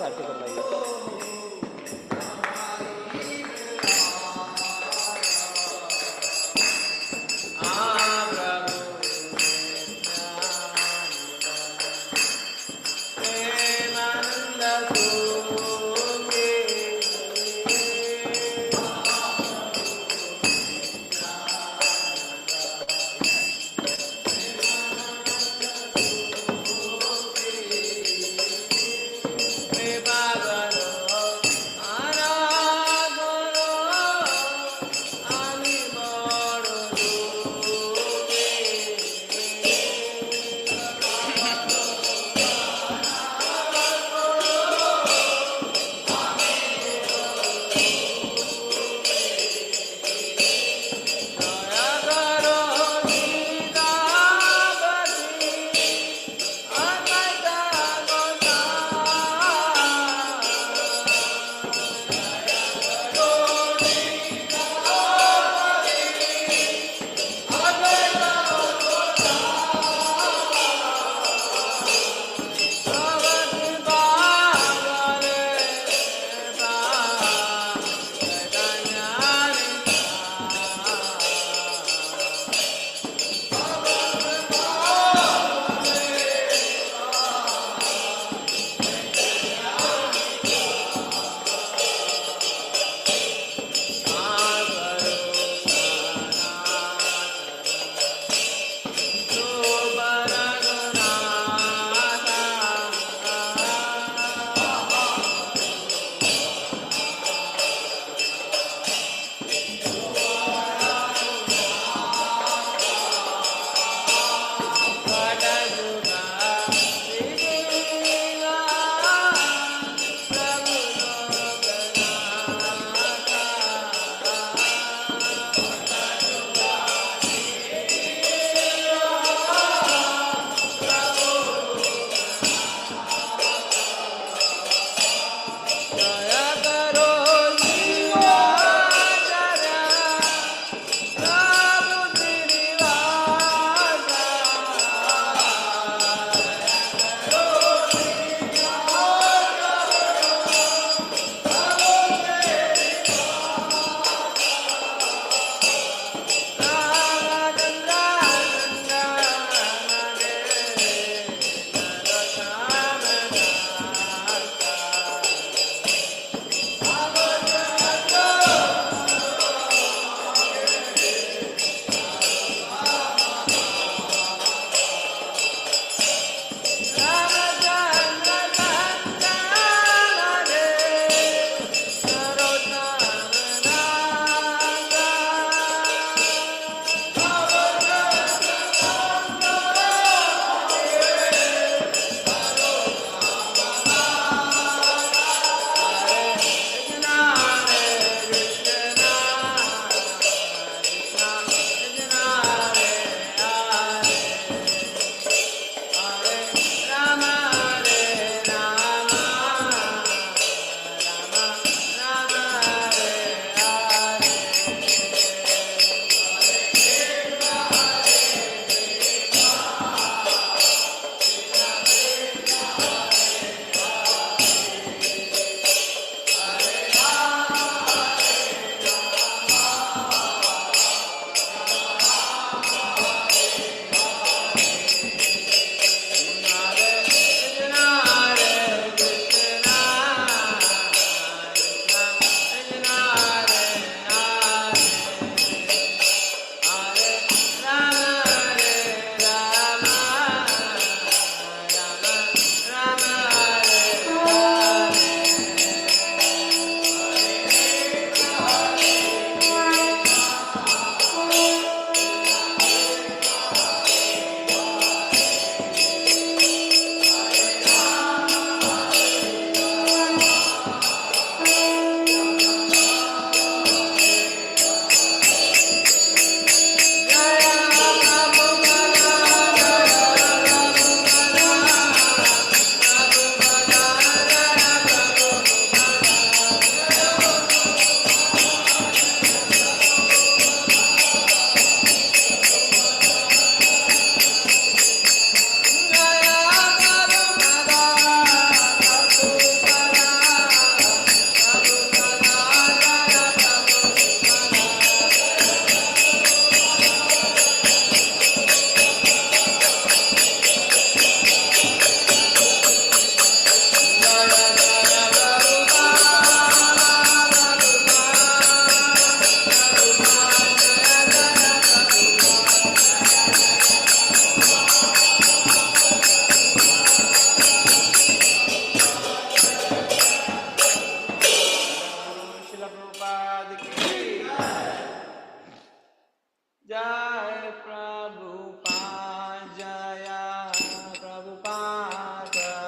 साठी करवाइए। Bye. Prabhupada, Jaya Srila Prabhupada.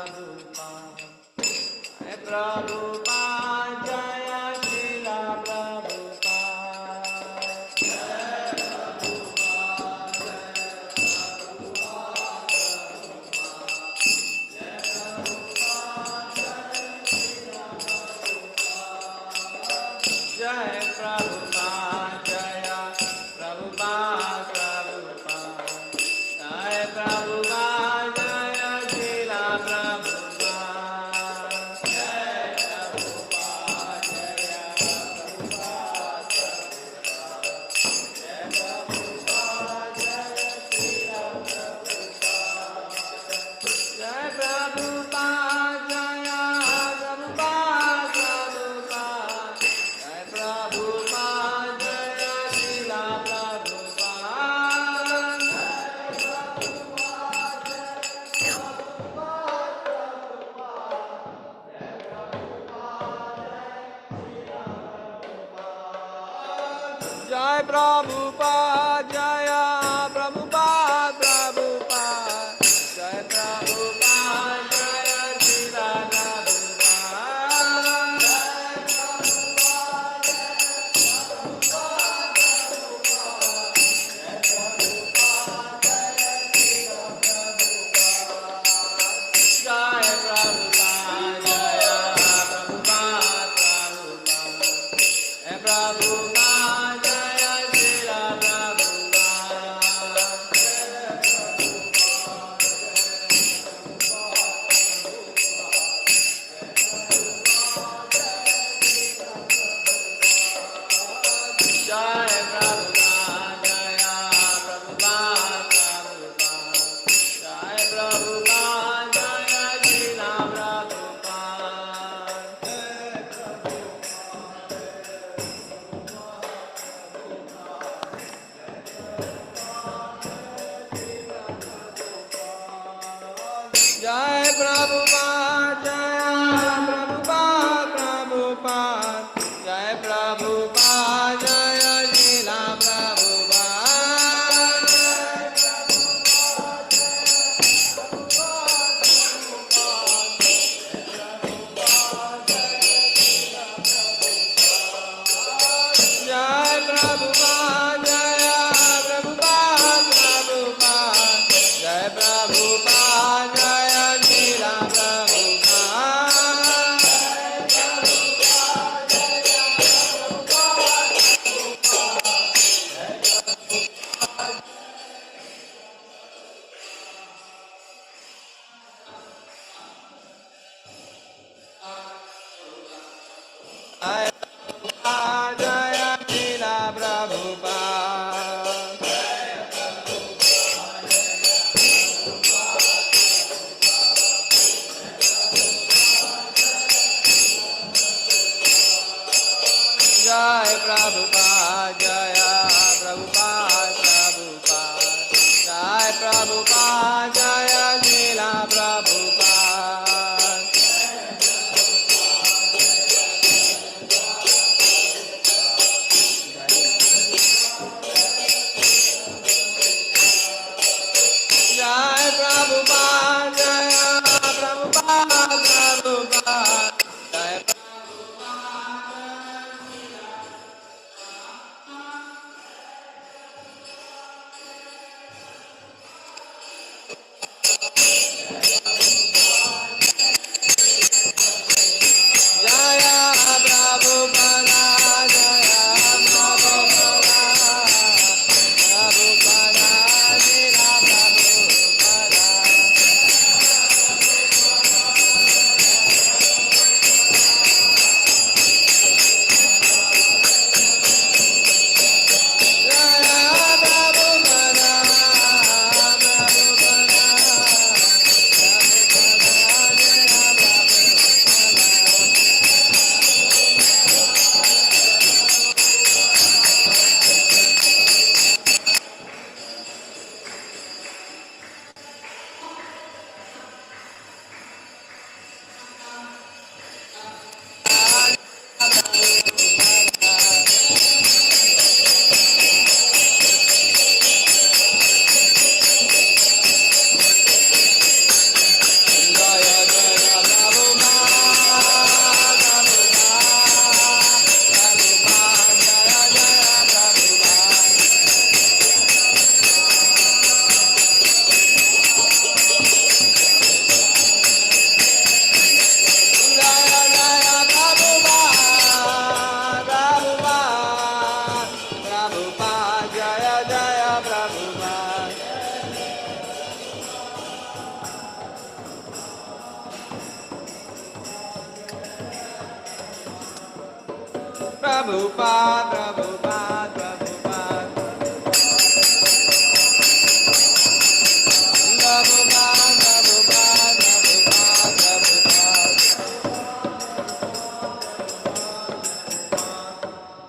Prabhupada, Prabhupada, Prabhupada.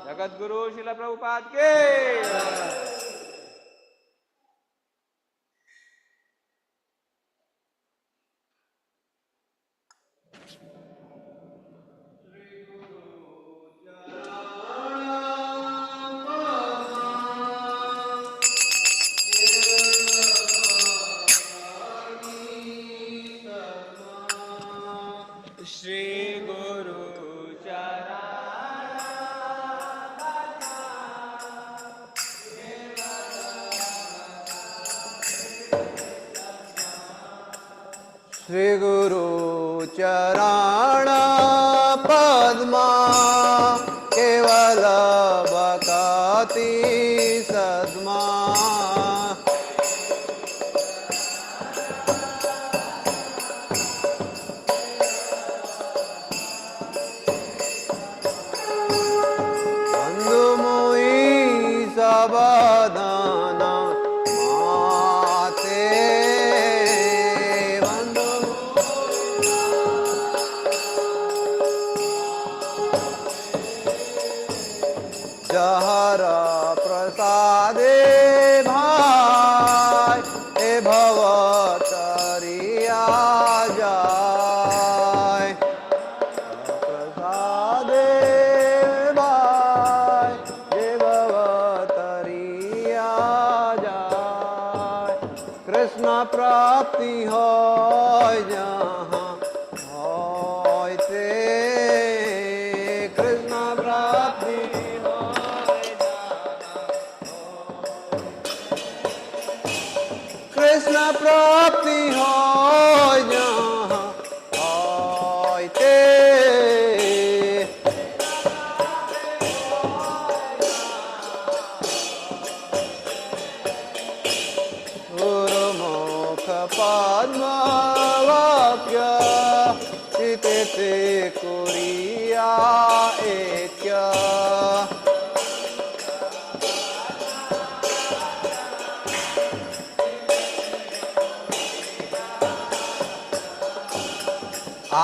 Jagat Guru Srila Prabhupada के श्री गुरु चरण पद्मा केवल बकति सद्मा बंधु मोहि सबदान जहर प्रसादे भाई ए भव तरिया जाय प्रसादे भाई ए भव तरिया जाय कृष्ण प्राप्ति हो जहाँ होते कृष्ण प्राप्ति कृष्ण प्राप्ति हो जहाँ होते गुरुमुख पद्म वाक्य चिते कुरिया ऐक्य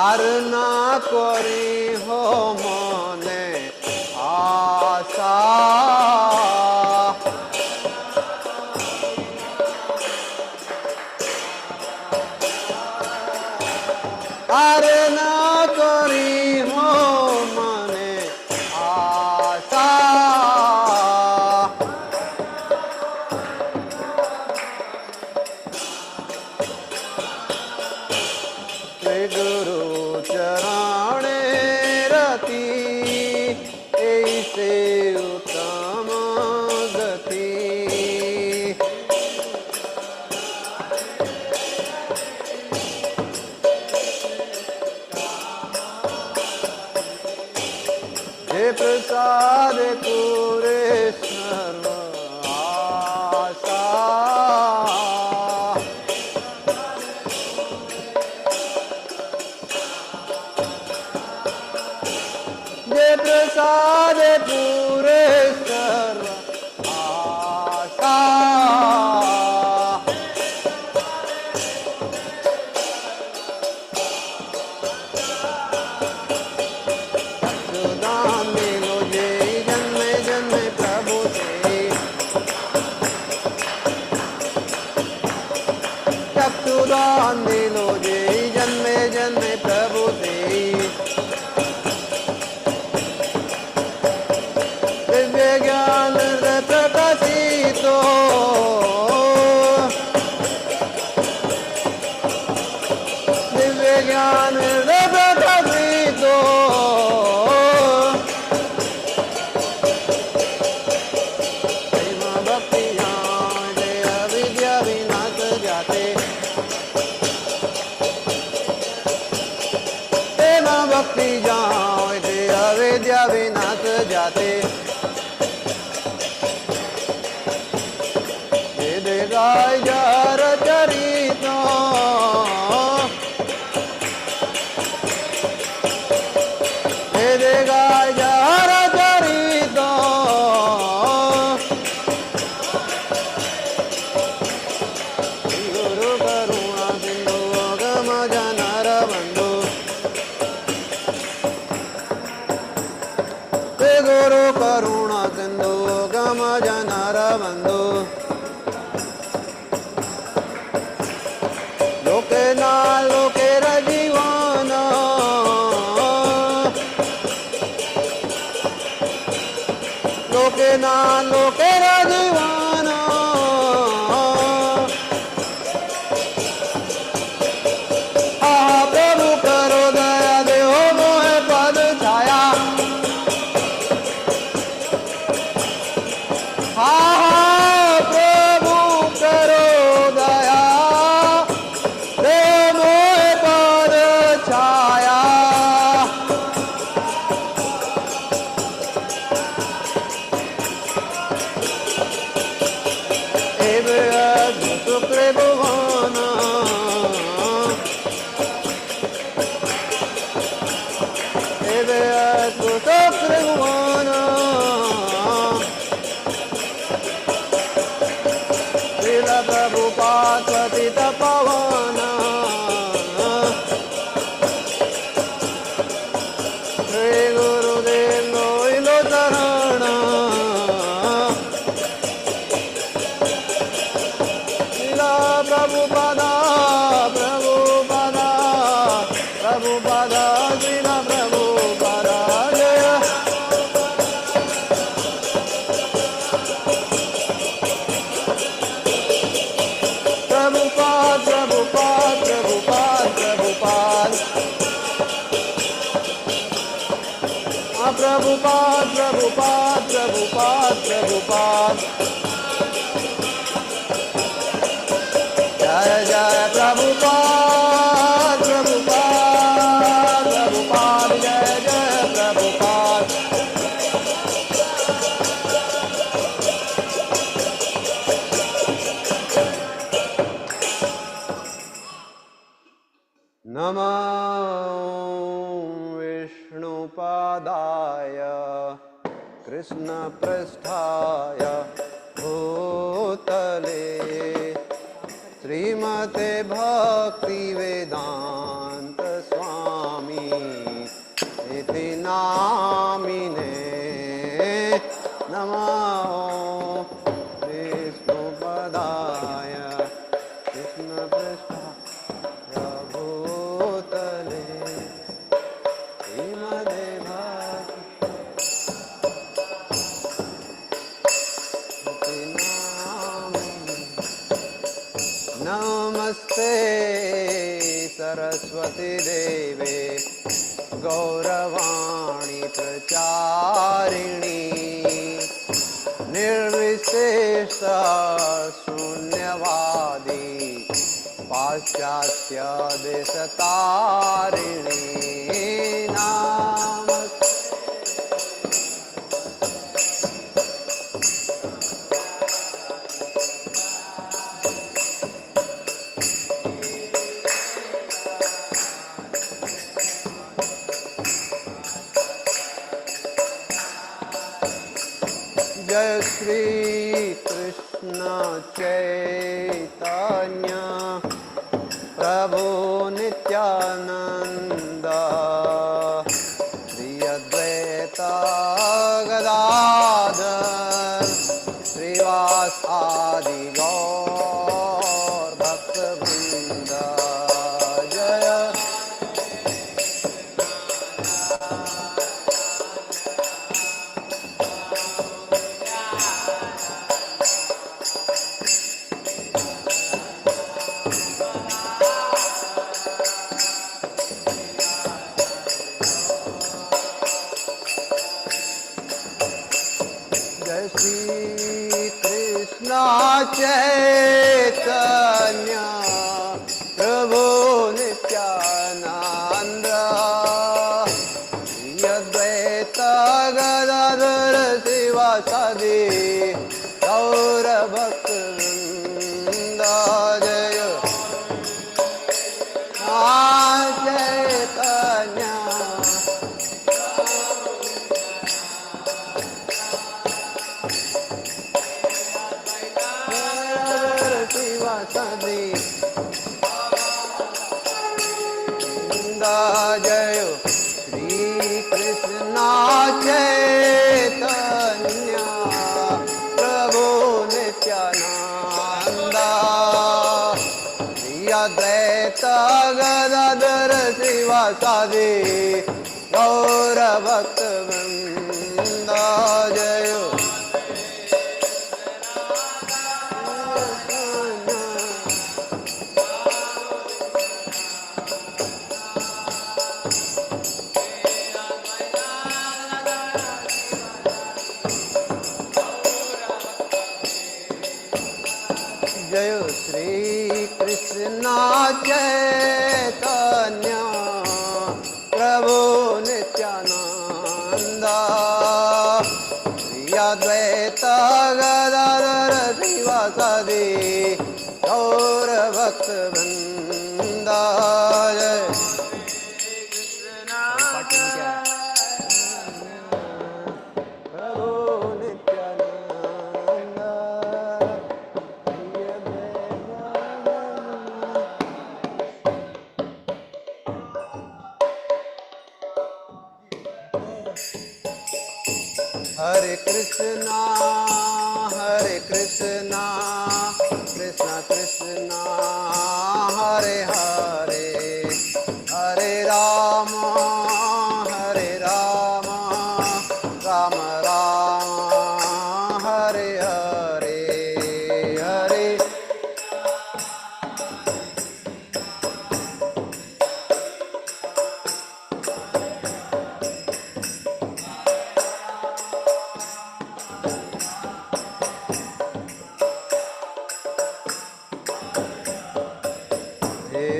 আর না করি হো মনে আশা আর না করি হো মনে আশা गुरु चरणे रति ऐसे उत्तम गति हे प्रसाद पूरे सर्व आशा प्रसाद पूरे सर्व आशा चक्षुदान मिलो जे जन्मे जन्मे प्रभु से चक्षुदान मिलो जे जन्मे जन्मे प्रभु से ज्ञान प्रकाशितो दिव्य ज्ञान प्रकाशितो भक्ति जय विद्या विनाश जाते भक्ति जय विद्या विनाश जाते गाय जार चरितो गाय जार चरितो प्रभुपाद पतित पावन श्री गुरुदेव गोइलो चरण लीला प्रभुपादा प्रभुपादा प्रभुपादा लीला प्रभुपादा जय प्रभुपाद प्रभुपाद प्रभुपाद प्रभुपाद प्रभुपाद प्रभुपाद प्रभुपाद प्रभुपाद जय जय प्रभुपाद प्रभुपाद प्रभुपाद जय जय प्रभुपाद नमो विष्णुपादाय कृष्णपृष्ठाय भूतले श्रीमते भक्तिवेदान्त स्वामी इति नामिने नमो विष्णुपदाय कृष्णपृष्ठाय भूतले श्रीमते नमस्ते सरस्वती देवे गौरवाणी प्रचारिणी निर्विशेष शून्यवादी पाश्चात्य देशतारिणी नमस्ते जय श्री कृष्ण चैतन्य प्रभु नित्यानंद श्री अद्वैत गदाधर श्रीवासादि गौर भक्तवृंद जय चैतन्य प्रभु नित्यानंद श्री अद्वैत गदाधर शिवासादि गौर भक्तवृंद जय चैतन्य शिवासादि जय श्री कृष्ण चैतन्य प्रभु नित्यानंद श्री अद्वैत गदाधर शिवासादि गौर भक्तवृंद जय जय श्री कृष्ण चैतन्य प्रभु नित्यानंद श्री अद्वैत गदाधर शिवासादि गौर भक्तवृंद प्रभु Nityanand Hare Krishna, Hare Krishna, Krishna Krishna, Hare Hare, Hare Rama, Hare Rama, Rama Rama, Hare Hare, Hare.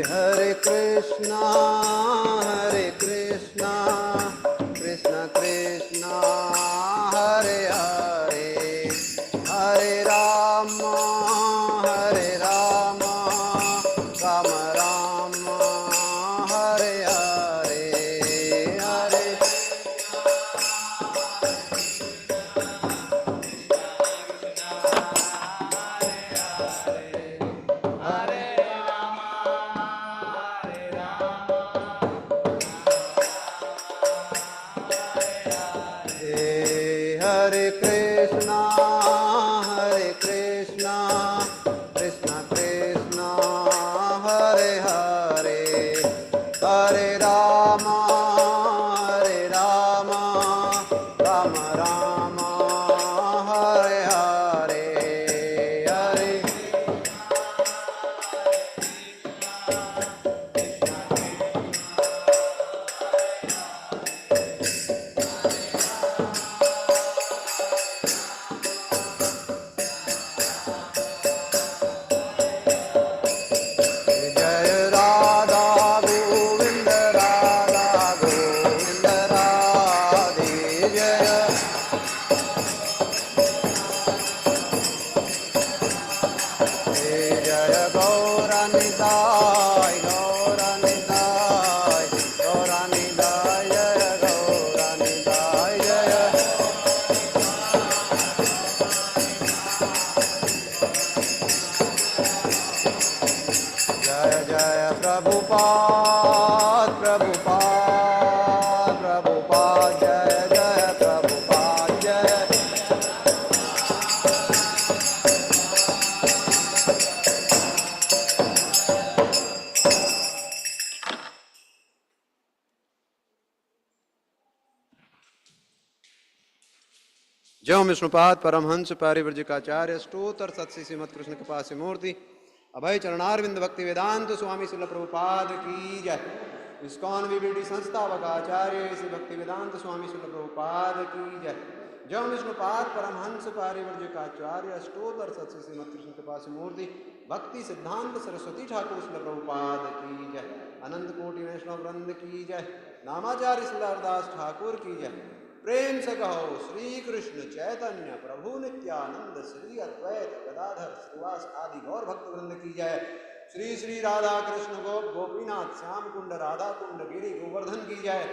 Hare Krishna, Hare Krishna, Krishna Krishna, Hare Hare, Hare Rama, Hare Rama, Rama Rama, Hare Hare, Hare. Hare Krishna, Hare Krishna, Krishna Krishna, Hare Hare, Hare Rama, Hare Rama, Rama Rama, Hare Hare, Hare. Jai Radha Govinda Radha Govinda Radhe Jaya. Jaya Gauranidai, Gauranidai, Gauranidai, Jaya Gauranidai, Jaya. Jaya Jaya Prabhupada, Prabhupada, Prabhupada, Jaya Jaya Prabhupada, Jaya. जो विष्णुपाद परमहंस पारिव्रजकाचार्य स्टोत्र सत्सी श्रीमद कृष्ण कृपा से मूर्ति अभय चरणारविंद भक्ति वेदांत स्वामी श्रील प्रभुपाद की जय। ISKCON विविधि संस्थापक आचार्य श्री भक्ति वेदांत स्वामी श्रील प्रभुपाद की जय। जो विष्णुपाद परमहंस पारिव्रजकाचार्य स्टोत्र सत्सी श्रीमद कृष्ण कृपा से मूर्ति भक्ति सिद्धांत सरस्वती ठाकुर श्रील प्रभुपाद की जय। अनंत कोटि वैष्णव वृंद की जय। नामाचार्य श्रीलारदास ठाकुर की जय। प्रेम से कहो श्री कृष्ण चैतन्य प्रभु नित्यानंद श्री अद्वैत गदाधर श्रीवास आदि गौर भक्त वृंद की जय। श्री श्री राधा कृष्ण गोप गोपीनाथ श्याम कुंड राधा कुंड गिरि गोवर्धन की जय।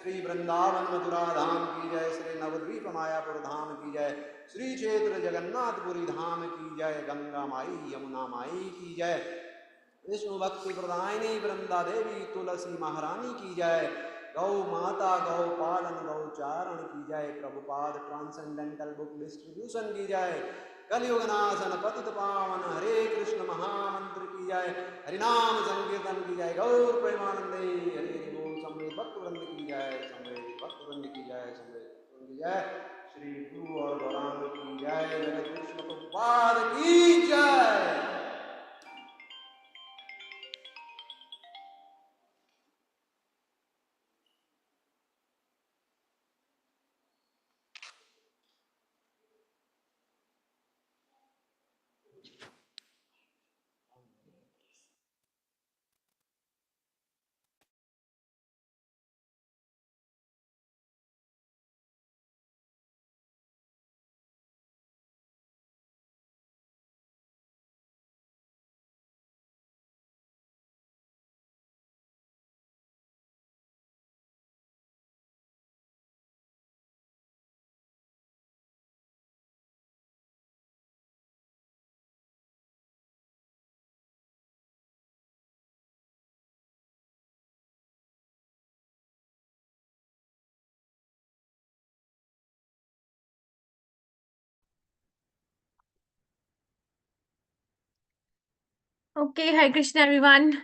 श्री वृंदावन मथुरा धाम की जय। श्री नवद्वीप मायापुर धाम की जय। श्री क्षेत्र जगन्नाथपुरी धाम की जय। गंगा माई यमुना माई की जय। विष्णु भक्ति प्रदायिनी वृंदा देवी तुलसी महारानी की जय। गौ माता गौ पालन गौ चारण की जय। प्रभुपाद ट्रांसेंडेंटल बुक डिस्ट्रीब्यूशन की जय। कलयुग नाशन पतित पावन हरे कृष्ण महामंत्र की जय। हरिनाम संकीर्तन की जय। गौर प्रेमानंदे हरे बोल। समवेत भक्त वृंद की जय। समवेत भक्त वृंद की जय। समवेत भक्त वृंद की जय। श्री गुरु और गौरांग की जय। जगत कृष्ण प्रभुपाद की जय। Okay, Hare Krishna everyone.